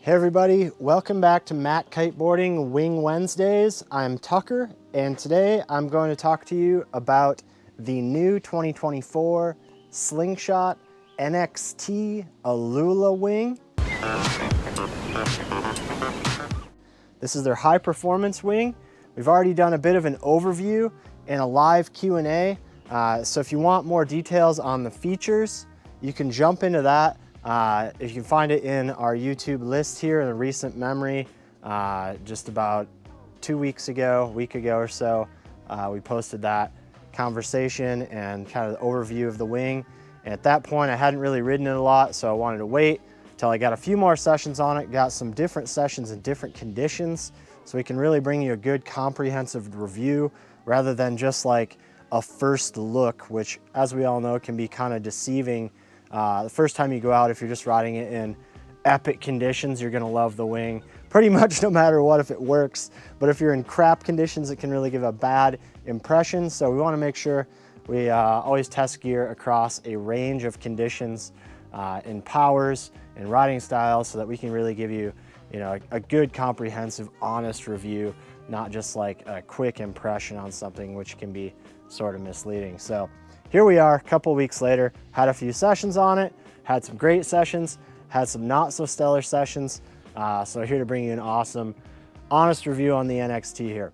Hey everybody, welcome back to Matt Kiteboarding Wing Wednesdays. I'm Tucker, and today I'm going to talk to you about the new 2024 Slingshot NXT Alula wing. This is their high performance wing. We've already done a bit of an overview and a live Q&A. So if you want more details on the features, you can jump into that. If you can find it in our YouTube list here in the recent memory, just about 2 weeks ago, a week ago or so, we posted that conversation and kind of the overview of the wing. And at that point, I hadn't really ridden it a lot, so I wanted to wait till I got a few more sessions on it, got some different sessions in different conditions, so we can really bring you a good comprehensive review rather than just like a first look, which, as we all know, can be kind of deceiving. The first time you go out, if you're just riding it in epic conditions, you're gonna love the wing pretty much no matter what if it works. But if you're in crap conditions, it can really give a bad impression. So we wanna make sure we always test gear across a range of conditions in powers and riding styles so that we can really give you, a good, comprehensive, honest review, not just like a quick impression on something, which can be sort of misleading. So here we are a couple weeks later, had a few sessions on it, had some great sessions, had some not so stellar sessions. So here to bring you an awesome, honest review on the NXT here.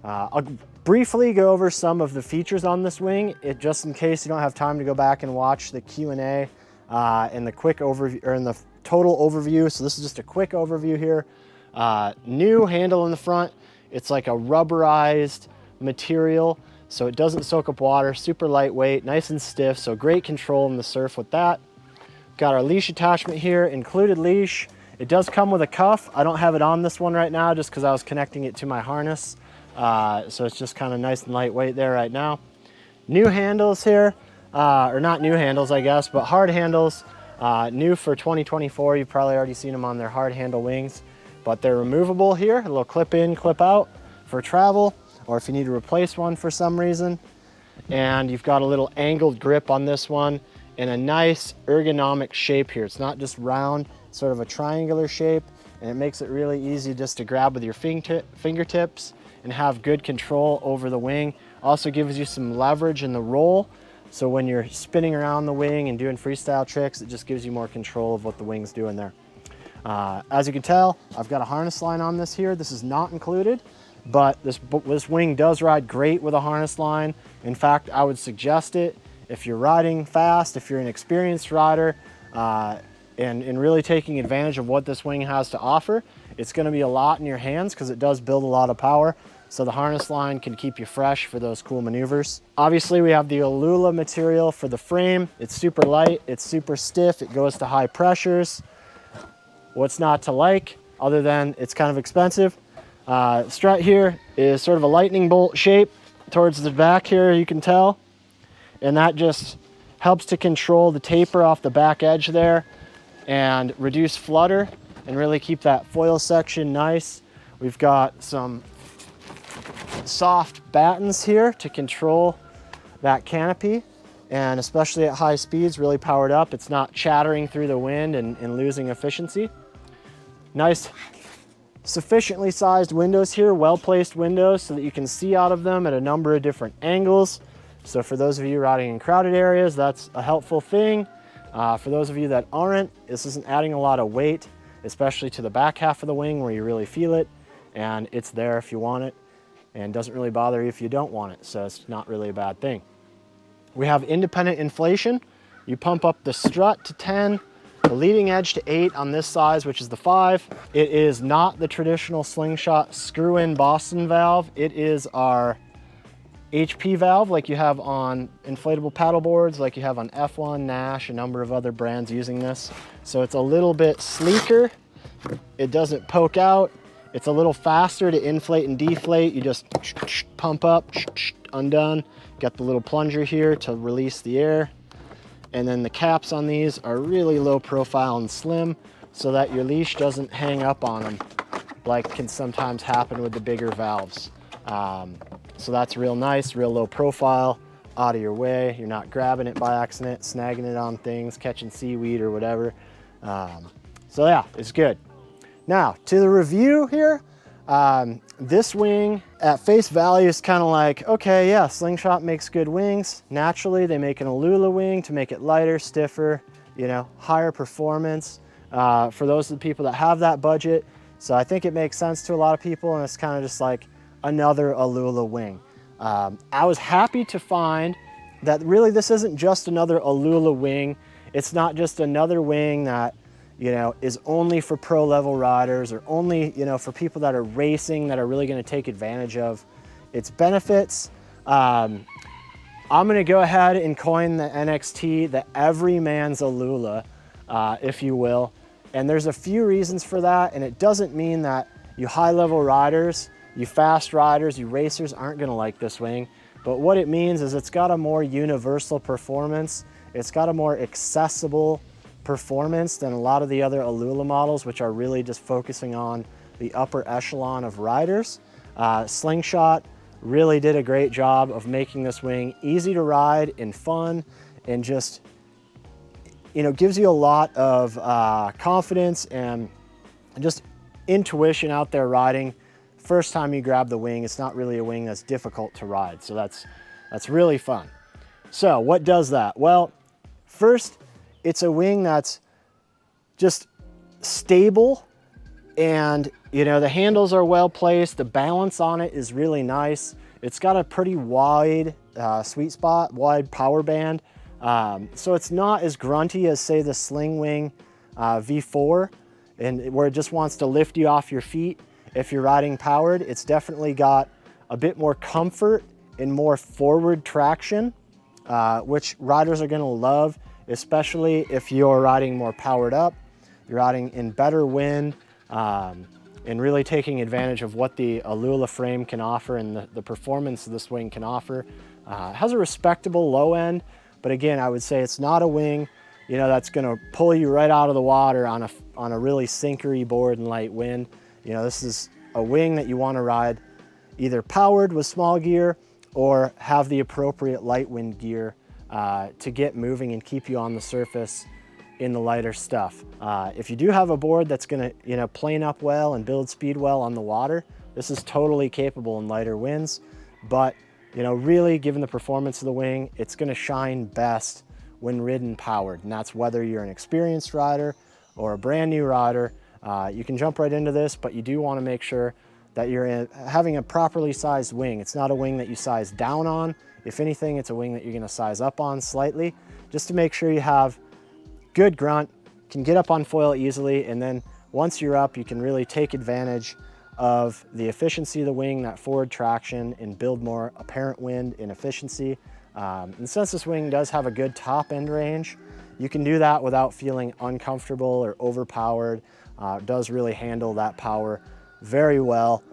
I'll briefly go over some of the features on this wing, just in case you don't have time to go back and watch the Q&A and the quick overview, or in the total overview. So this is just a quick overview here. New handle in the front. It's like a rubberized material, so it doesn't soak up water, super lightweight, nice and stiff, so great control in the surf with that. Got our leash attachment here, included leash. It does come with a cuff. I don't have it on this one right now just because I was connecting it to my harness. So it's just kind of nice and lightweight there right now. New handles here, or not new handles, I guess, but hard handles. New for 2024, you've probably already seen them on their hard handle wings, but they're removable here, a little clip in, clip out for travel, or if you need to replace one for some reason. And you've got a little angled grip on this one in a nice ergonomic shape here. It's not just round, it's sort of a triangular shape, and it makes it really easy just to grab with your fingertips and have good control over the wing. Also gives you some leverage in the roll, so when you're spinning around the wing and doing freestyle tricks, it just gives you more control of what the wing's doing there. As you can tell, I've got a harness line on this here. This is not included, but this wing does ride great with a harness line. In fact, I would suggest it if you're riding fast, if you're an experienced rider, and really taking advantage of what this wing has to offer. It's gonna be a lot in your hands because it does build a lot of power. So the harness line can keep you fresh for those cool maneuvers. Obviously, we have the Alula material for the frame. It's super light, it's super stiff, it goes to high pressures. What's not to like, other than it's kind of expensive? Strut here is sort of a lightning bolt shape towards the back here, you can tell. And that just helps to control the taper off the back edge there and reduce flutter and really keep that foil section nice. We've got some soft battens here to control that canopy, and especially at high speeds, really powered up. It's not chattering through the wind and losing efficiency. Nice, sufficiently sized windows here, well-placed windows so that you can see out of them at a number of different angles. So for those of you riding in crowded areas, that's a helpful thing. For those of you that aren't, this isn't adding a lot of weight, especially to the back half of the wing where you really feel it, and it's there if you want it, and doesn't really bother you if you don't want it, so it's not really a bad thing. We have independent inflation. You pump up the strut to 10, the leading edge to 8 on this size, which is the 5. It is not the traditional Slingshot screw-in Boston valve. It is our HP valve like you have on inflatable paddle boards, like you have on F1, Nash, a number of other brands using this. So it's a little bit sleeker. It doesn't poke out. It's a little faster to inflate and deflate. You just pump up, undone. Got the little plunger here to release the air. And then the caps on these are really low profile and slim so that your leash doesn't hang up on them like can sometimes happen with the bigger valves. So that's real nice, real low profile, out of your way. You're not grabbing it by accident, snagging it on things, catching seaweed or whatever. So yeah, it's good. Now, to the review here, this wing at face value is kind of like, okay, yeah, Slingshot makes good wings. Naturally, they make an Alula wing to make it lighter, stiffer, you know, higher performance for those of the people that have that budget. So I think it makes sense to a lot of people, and it's kind of just like another Alula wing. I was happy to find that really this isn't just another Alula wing. It's not just another wing that, you know, is only for pro level riders or only, you know, for people that are racing that are really going to take advantage of its benefits. I'm going to go ahead and coin the NXT, the everyman's Alula, if you will. And there's a few reasons for that. And it doesn't mean that you high level riders, you fast riders, you racers aren't going to like this wing. But what it means is it's got a more universal performance. It's got a more accessible performance than a lot of the other Alula models, which are really just focusing on the upper echelon of riders. Slingshot really did a great job of making this wing easy to ride and fun, and just, you know, gives you a lot of confidence and just intuition out there riding. First time you grab the wing, it's not really a wing that's difficult to ride, so that's really fun. So what does that? Well, first, it's a wing that's just stable, and you know, the handles are well placed. The balance on it is really nice. It's got a pretty wide sweet spot, wide power band. So it's not as grunty as, say, the Sling Wing V4, and where it just wants to lift you off your feet if you're riding powered. It's definitely got a bit more comfort and more forward traction, which riders are going to love, especially if you're riding more powered up, you're riding in better wind, and really taking advantage of what the Alula frame can offer and the performance this wing can offer. It has a respectable low end, but again, I would say it's not a wing, you know, that's going to pull you right out of the water on a really sinkery board and light wind. You know, this is a wing that you want to ride either powered with small gear or have the appropriate light wind gear to get moving and keep you on the surface in the lighter stuff. If you do have a board that's going to, you know, plane up well and build speed well on the water, this is totally capable in lighter winds. But, you know, really, given the performance of the wing, it's going to shine best when ridden powered, and that's whether you're an experienced rider or a brand new rider. You can jump right into this, but you do want to make sure that you're having a properly sized wing. It's not a wing that you size down on. If anything, it's a wing that you're going to size up on slightly, just to make sure you have good grunt, can get up on foil easily, and then once you're up, you can really take advantage of the efficiency of the wing, that forward traction, and build more apparent wind and efficiency. And since this wing does have a good top end range, you can do that without feeling uncomfortable or overpowered. It does really handle that power very well.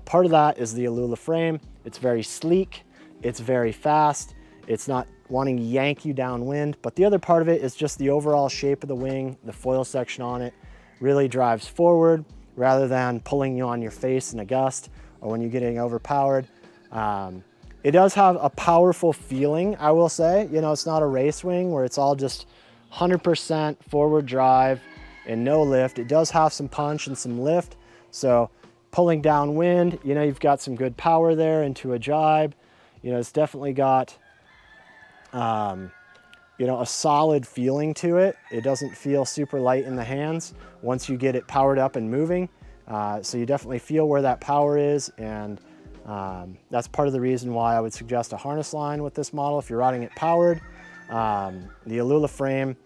Part of that is the Alula frame. It's very sleek, it's very fast, it's not wanting to yank you downwind, but the other part of it is just the overall shape of the wing. The foil section on it really drives forward rather than pulling you on your face in a gust or when you're getting overpowered. It does have a powerful feeling, I will say. You know, it's not a race wing where it's all just 100% forward drive and no lift. It does have some punch and some lift. So pulling downwind, you know, you've got some good power there into a jibe. You know, it's definitely got, you know, a solid feeling to it. It doesn't feel super light in the hands once you get it powered up and moving. So you definitely feel where that power is, and that's part of the reason why I would suggest a harness line with this model if you're riding it powered. The Alula frame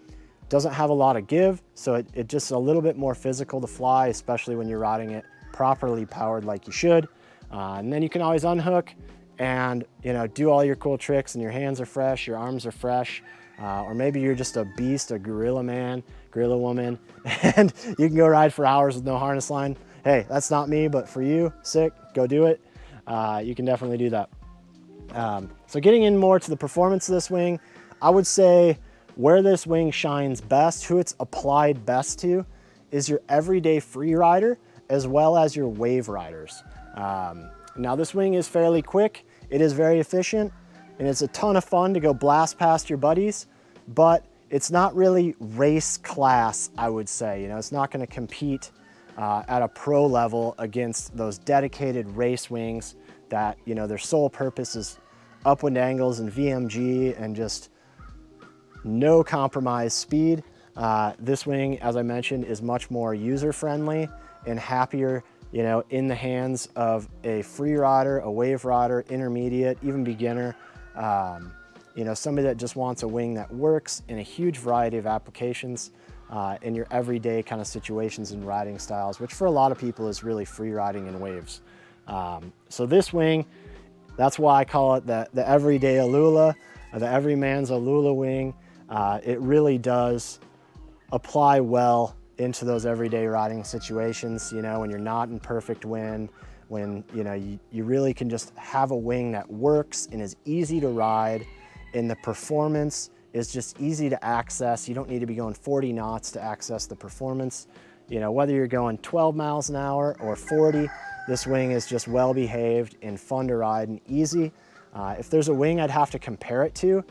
doesn't have a lot of give, so it just a little bit more physical to fly, especially when you're riding it properly powered like you should. And then you can always unhook and, you know, do all your cool tricks, and your hands are fresh, your arms are fresh, or maybe you're just a beast, a gorilla man, gorilla woman, and you can go ride for hours with no harness line. Hey, that's not me, but for you, sick, go do it. You can definitely do that. So getting in more to the performance of this wing, I would say where this wing shines best, who it's applied best to, is your everyday free rider as well as your wave riders. Now this wing is fairly quick, it is very efficient, and it's a ton of fun to go blast past your buddies, but it's not really race class, I would say. You know, it's not going to compete at a pro level against those dedicated race wings that, you know, their sole purpose is upwind angles and VMG and just no compromise speed. This wing, as I mentioned, is much more user-friendly and happier, you know, in the hands of a free rider, a wave rider, intermediate, even beginner. You know, somebody that just wants a wing that works in a huge variety of applications in your everyday kind of situations and riding styles, which for a lot of people is really free riding in waves. So this wing, that's why I call it the everyday Alula, the everyman's Alula wing. It really does apply well into those everyday riding situations, you know, when you're not in perfect wind, when, you know, you really can just have a wing that works and is easy to ride, and the performance is just easy to access. You don't need to be going 40 knots to access the performance. You know, whether you're going 12 miles an hour or 40, this wing is just well behaved and fun to ride and easy. If there's a wing I'd have to compare it to,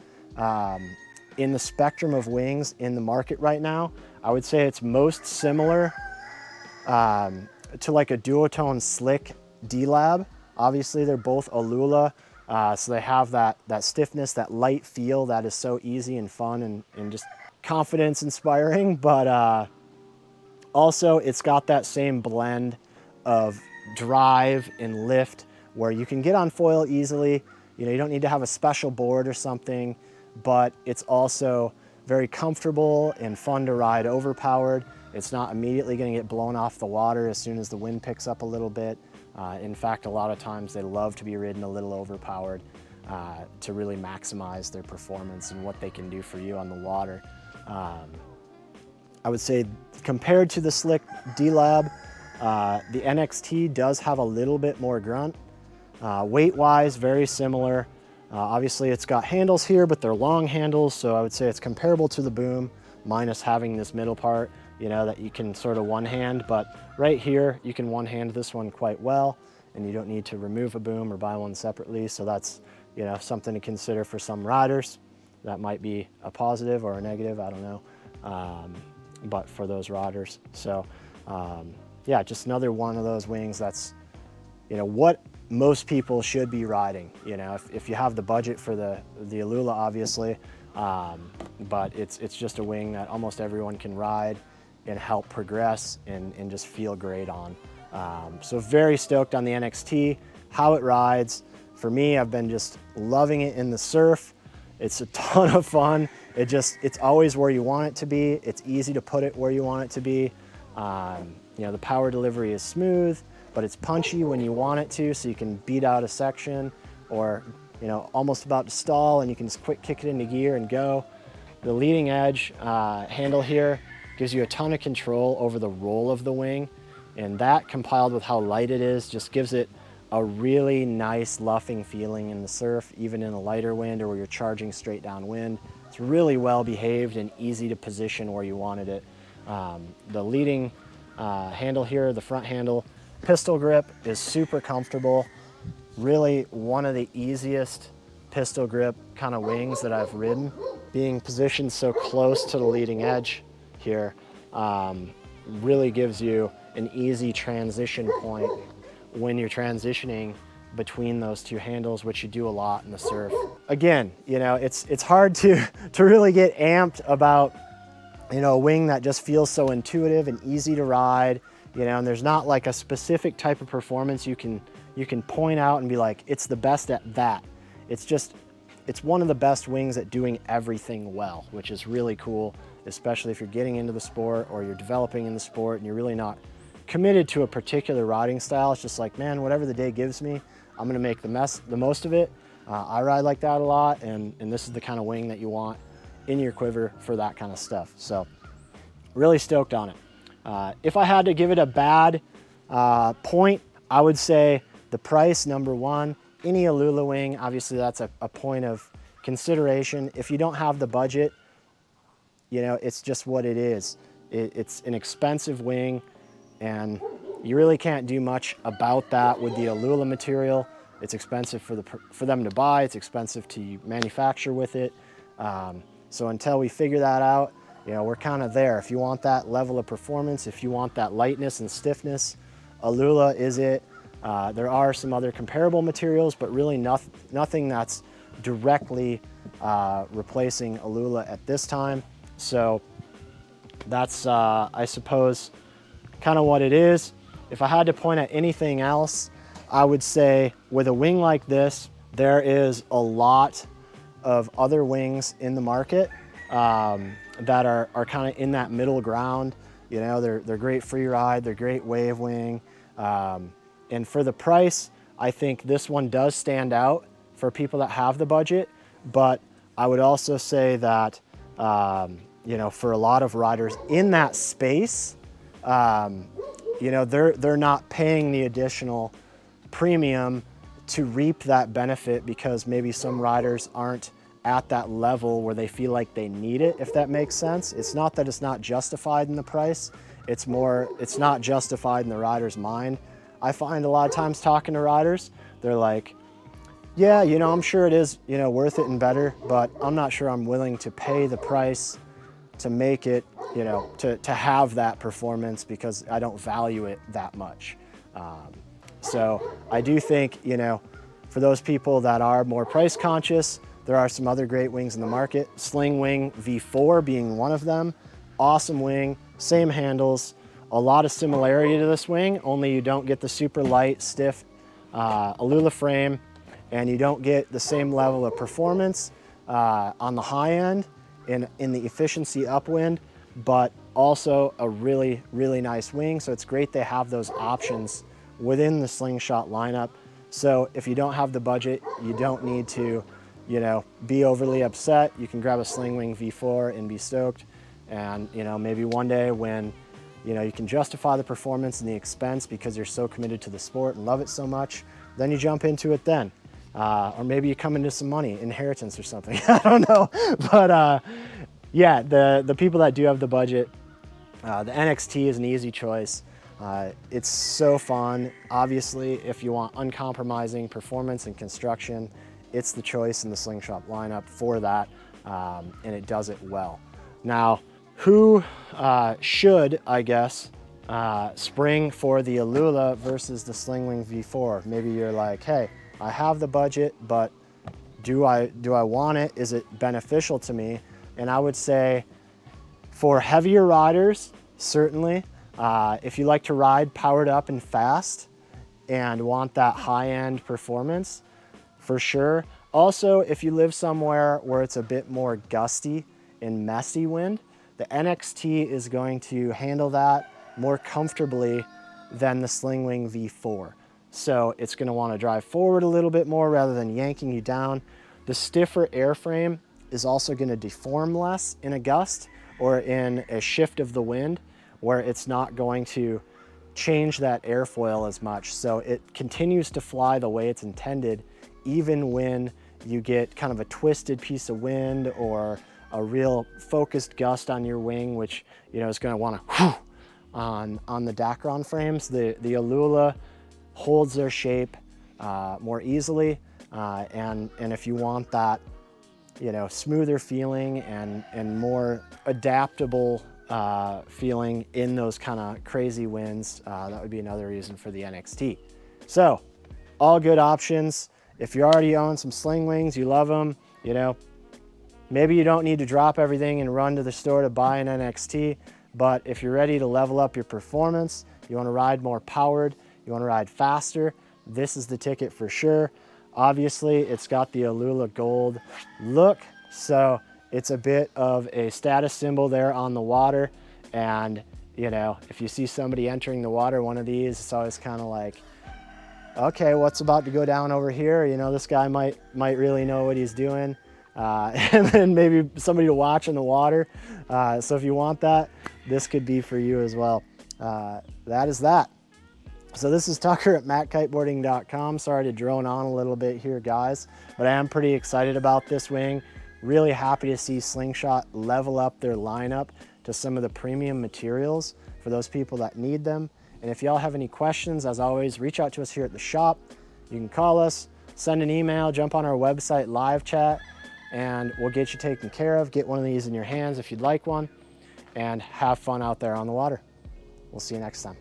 in the spectrum of wings in the market right now, I would say it's most similar to like a duotone slick D-Lab. Obviously they're both Alula, so they have that stiffness, that light feel that is so easy and fun and just confidence inspiring, but also it's got that same blend of drive and lift where you can get on foil easily. You know, you don't need to have a special board or something, but it's also very comfortable and fun to ride overpowered. It's not immediately going to get blown off the water as soon as the wind picks up a little bit. In fact, a lot of times they love to be ridden a little overpowered to really maximize their performance and what they can do for you on the water. I would say compared to the slick D-Lab, the NXT does have a little bit more grunt. Weight-wise, very similar. Obviously it's got handles here, but they're long handles, so I would say it's comparable to the Boom, minus having this middle part, you know, that you can sort of one-hand, but right here you can one-hand this one quite well, and you don't need to remove a Boom or buy one separately, so that's, you know, something to consider for some riders. That might be a positive or a negative, I don't know, but for those riders. So yeah, just another one of those wings that's, you know, what most people should be riding, you know, if you have the budget for the Alula, obviously, but it's just a wing that almost everyone can ride and help progress and just feel great on. So very stoked on the NXT, how it rides. For me, I've been just loving it in the surf. It's a ton of fun. It's always where you want it to be. It's easy to put it where you want it to be. You know, the power delivery is smooth, but it's punchy when you want it to, so you can beat out a section or, you know, almost about to stall and you can just quick kick it into gear and go. The leading edge handle here gives you a ton of control over the roll of the wing, and that compiled with how light it is just gives it a really nice luffing feeling in the surf, even in a lighter wind or where you're charging straight downwind. It's really well behaved and easy to position where you wanted it. The leading handle here, the front handle, pistol grip is super comfortable. Really one of the easiest pistol grip kind of wings that I've ridden. Being positioned so close to the leading edge here really gives you an easy transition point when you're transitioning between those two handles, which you do a lot in the surf. Again, you know, it's hard to really get amped about, you know, a wing that just feels so intuitive and easy to ride, you know, and there's not like a specific type of performance you can point out and be like, it's the best at that. It's one of the best wings at doing everything well, which is really cool, especially if you're getting into the sport or you're developing in the sport and you're really not committed to a particular riding style. It's just like, man, whatever the day gives me, I'm gonna make the most of it. I ride like that a lot, and this is the kind of wing that you want in your quiver for that kind of stuff. So really stoked on it. If I had to give it a bad point, I would say the price, number one. Any Alula wing, obviously that's a point of consideration. If you don't have the budget, you know, it's just what it is. It's an expensive wing, and you really can't do much about that with the Alula material. It's expensive for them to buy. It's expensive to manufacture with it. So until we figure that out You know, we're kind of there. If you want that level of performance, if you want that lightness and stiffness, Alula is it. There are some other comparable materials, but really nothing that's directly replacing Alula at this time. So that's, I suppose, kind of what it is. If I had to point at anything else, I would say with a wing like this, there is a lot of other wings in the market that are kind of in that middle ground. You know, they're great free ride, they're great wave wing. And for the price, I think this one does stand out for people that have the budget, but I would also say that, you know, for a lot of riders in that space, you know, they're not paying the additional premium to reap that benefit because maybe some riders aren't at that level where they feel like they need it, if that makes sense. It's not that it's not justified in the price, it's more, it's not justified in the rider's mind. I find a lot of times talking to riders, they're like, yeah, you know, I'm sure it is, you know, worth it and better, but I'm not sure I'm willing to pay the price to make it, you know, to have that performance because I don't value it that much. So I do think, you know, for those people that are more price conscious, there are some other great wings in the market. Sling Wing V4 being one of them. Awesome wing, same handles, a lot of similarity to this wing, only you don't get the super light, stiff Alula frame, and you don't get the same level of performance on the high end in the efficiency upwind, but also a really, really nice wing. So it's great they have those options within the Slingshot lineup. So if you don't have the budget, you don't need to, you know, be overly upset. You can grab a Sling Wing V4 and be stoked. And, you know, maybe one day when, you know, you can justify the performance and the expense because you're so committed to the sport and love it so much, then you jump into it then. Or maybe you come into some money, inheritance or something, I don't know. But yeah, the people that do have the budget, the NXT is an easy choice. It's so fun. Obviously, if you want uncompromising performance and construction, it's the choice in the Slingshot lineup for that, and it does it well. Now, who should, I guess, spring for the Alula versus the Sling Wing V4? Maybe you're like, hey, I have the budget, but do I want it? Is it beneficial to me? And I would say for heavier riders, certainly. If you like to ride powered up and fast and want that high-end performance, for sure. Also, if you live somewhere where it's a bit more gusty and messy wind, the NXT is going to handle that more comfortably than the Sling Wing V4. So it's going to want to drive forward a little bit more rather than yanking you down. The stiffer airframe is also going to deform less in a gust or in a shift of the wind, where it's not going to change that airfoil as much. So it continues to fly the way it's intended, even when you get kind of a twisted piece of wind or a real focused gust on your wing, which, you know, is going to want to on the Dacron frames. The Alula holds their shape more easily, and if you want that, you know, smoother feeling and more adaptable feeling in those kind of crazy winds, that would be another reason for the NXT. So all good options. If you already own some Sling Wings, you love them, you know, maybe you don't need to drop everything and run to the store to buy an NXT, but if you're ready to level up your performance, you want to ride more powered, you want to ride faster, this is the ticket for sure. Obviously, it's got the Alula gold look, so it's a bit of a status symbol there on the water. And, you know, if you see somebody entering the water, one of these, it's always kind of like, okay, what's about to go down over here? You know, this guy might really know what he's doing. And then maybe somebody to watch in the water. So if you want that, this could be for you as well. That is that. So this is Tucker at MACkiteboarding.com. Sorry to drone on a little bit here, guys, but I am pretty excited about this wing. Really happy to see Slingshot level up their lineup to some of the premium materials for those people that need them. And if y'all have any questions, as always, reach out to us here at the shop. You can call us, send an email, jump on our website, live chat, and we'll get you taken care of. Get one of these in your hands if you'd like one. and have fun out there on the water. We'll see you next time.